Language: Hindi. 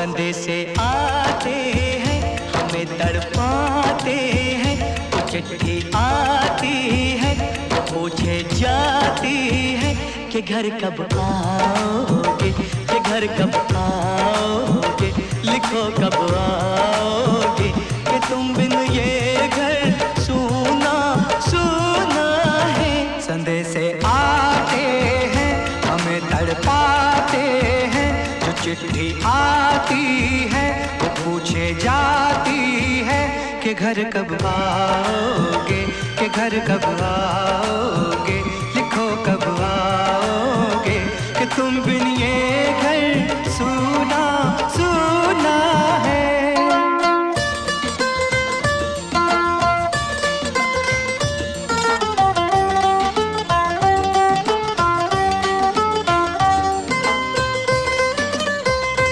संदेशे आते हैं हमें तड़पाते हैं, चिट्ठी आती है पूछे जाती है कि घर कब आओगे, कि घर कब आओगे, लिखो कब आओगे, कि तुम बिन ये घर सूना सूना है। संदेशे आते हैं हमें तड़पाते हैं, जो चिट्ठी आती है वो पूछे जाती है कि घर कब आओगे, कि घर कब आओगे, लिखो कब आओगे, कि तुम बिन ये घर